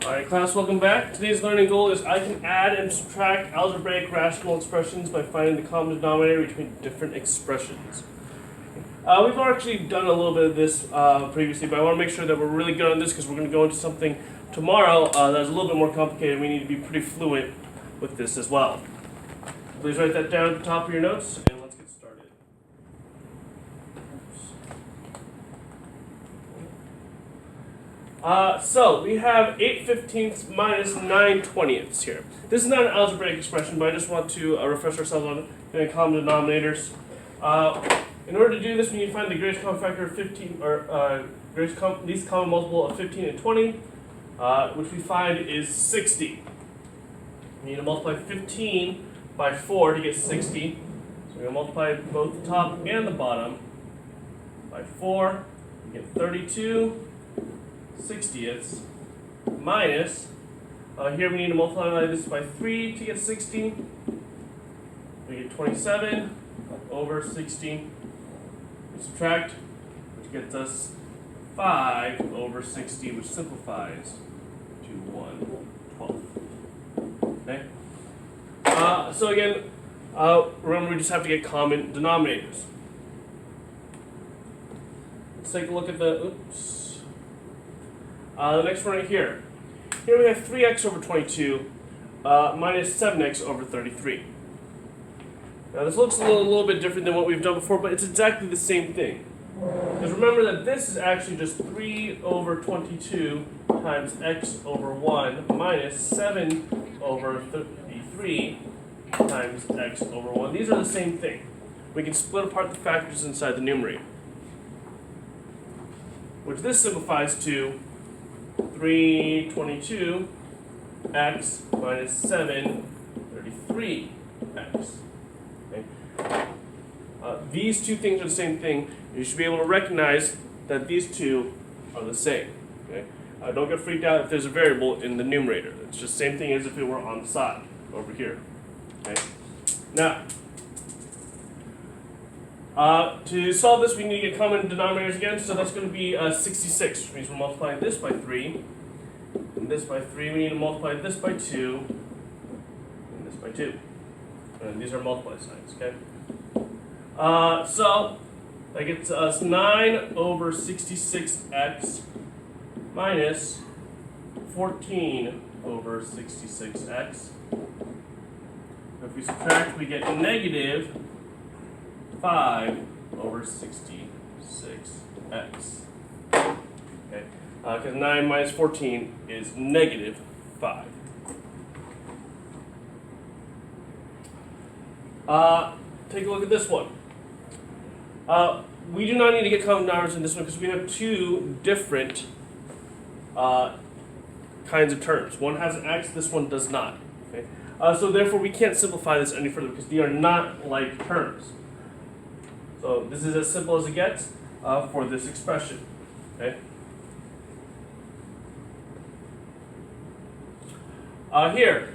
Alright class, welcome back. Today's learning goal is I can add and subtract algebraic rational expressions by finding the common denominator between different expressions. We've actually done a little bit of this previously, but I want to make sure that we're really good on this because we're going to go into something tomorrow that's a little bit more complicated. We need to be pretty fluent with this as well. Please write that down at the top of your notes and let's get started. So we have 8/15 minus 9/20 here. This is not an algebraic expression, but I just want to refresh ourselves on the common denominators. In order to do this, we need to find the greatest common factor of 15, or least common multiple of 15 and 20, which we find is 60. We need to multiply 15 by 4 to get 60. So we're going to multiply both the top and the bottom by 4. We get 32 60ths minus, here we need to multiply this by 3 to get 60. We get 27 over 60. We subtract, which gets us 5 over 60, which simplifies to 1/12. Okay? So again, remember we just have to get common denominators. Let's take a look at the next one right here. Here we have 3x over 22 minus 7x over 33. Now this looks a little bit different than what we've done before, but it's exactly the same thing. Because remember that this is actually just 3 over 22 times x over 1 minus 7 over 33 times x over 1. These are the same thing. We can split apart the factors inside the numerator, which this simplifies to 322 x minus 733x. Okay. These two things are the same thing. You should be able to recognize that these two are the same. Okay. Don't get freaked out if there's a variable in the numerator. It's just the same thing as if it were on the side over here. Okay. Now, to solve this, we need to get common denominators again, so that's going to be 66, which means we're multiplying this by 3, and this by 3. We need to multiply this by 2, and this by 2. And these are multiply signs, okay? So, that gets us 9 over 66x minus 14 over 66x. If we subtract, we get negative 5 over 66x. Okay, because 9 minus 14 is negative 5. Take a look at this one. We do not need to get common denominators in this one because we have two different kinds of terms. One has an x, this one does not. Okay? So therefore we can't simplify this any further because they are not like terms. So this is as simple as it gets for this expression. Okay. Here,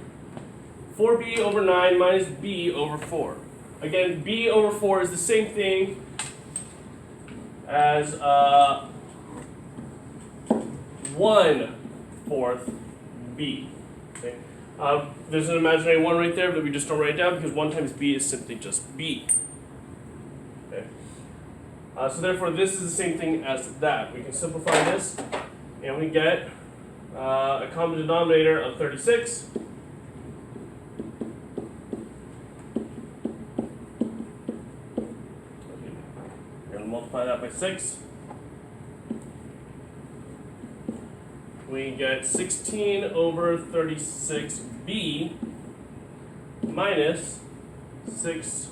4b over 9 minus b over 4. Again, b over 4 is the same thing as 1/4 b. Okay. There's an imaginary 1 right there, but we just don't write it down because 1 times b is simply just b. So therefore, this is the same thing as that. We can simplify this, and we get a common denominator of 36. We're going to multiply that by 6. We get 16 over 36b minus 6.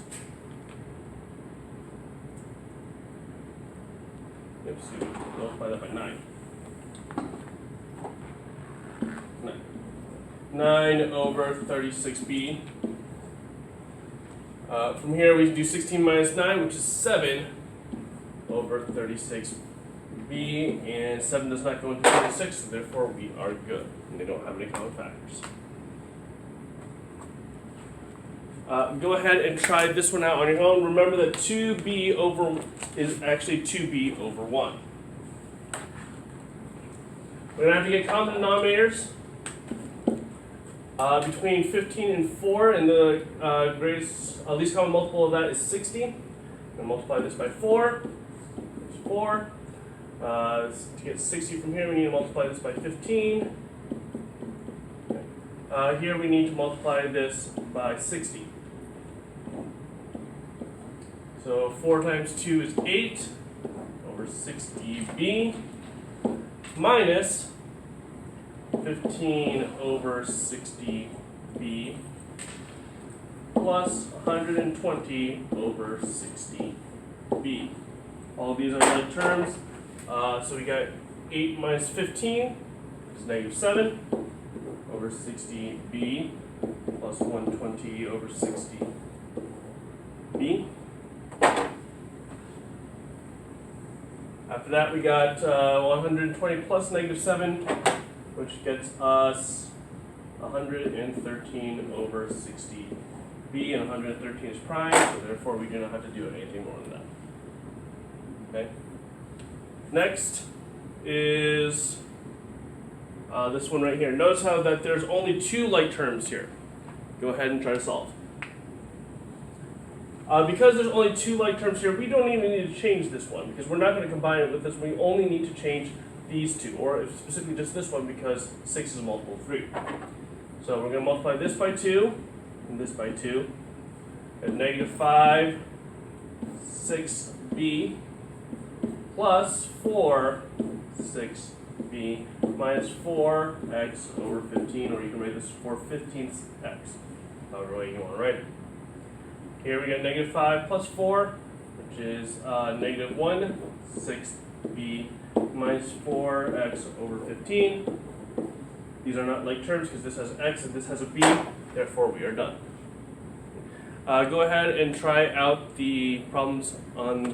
Oops, multiply that by 9. 9 over 36b. From here we do 16 minus 9, which is 7 over 36b, and 7 does not go into 36, so therefore we are good, and they don't have any common factors. Go ahead and try this one out on your own. Remember that 2b over is actually 2b over 1. We're going to have to get common denominators. Between 15 and 4, and the least common multiple of that is 60. I'm going to multiply this by 4. There's 4. To get 60 from here, we need to multiply this by 15. Here we need to multiply this by 60. So 4 times 2 is 8 over 60b minus 15 over 60b plus 120 over 60b. All of these are like terms. So we got 8 minus 15 is negative 7 over 60b plus 120 over 60b. After that, we got 120 plus negative 7, which gets us 113 over 60b, and 113 is prime, so therefore we do not have to do anything more than that. Okay. Next is this one right here. Notice how that there's only 2 like terms here. Go ahead and try to solve. Because there's only 2 like terms here, we don't even need to change this one because we're not going to combine it with this. We only need to change these 2, or specifically just this one because 6 is a multiple of 3. So we're going to multiply this by 2 and this by 2. And negative 5, 6b plus 4, 6b minus 4x over 15, or you can write this 4/15 x, however way you want to write it. Here we got negative 5 plus 4, which is negative 1, 6b minus 4x over 15. These are not like terms because this has x and this has a b, therefore we are done. Go ahead and try out the problems on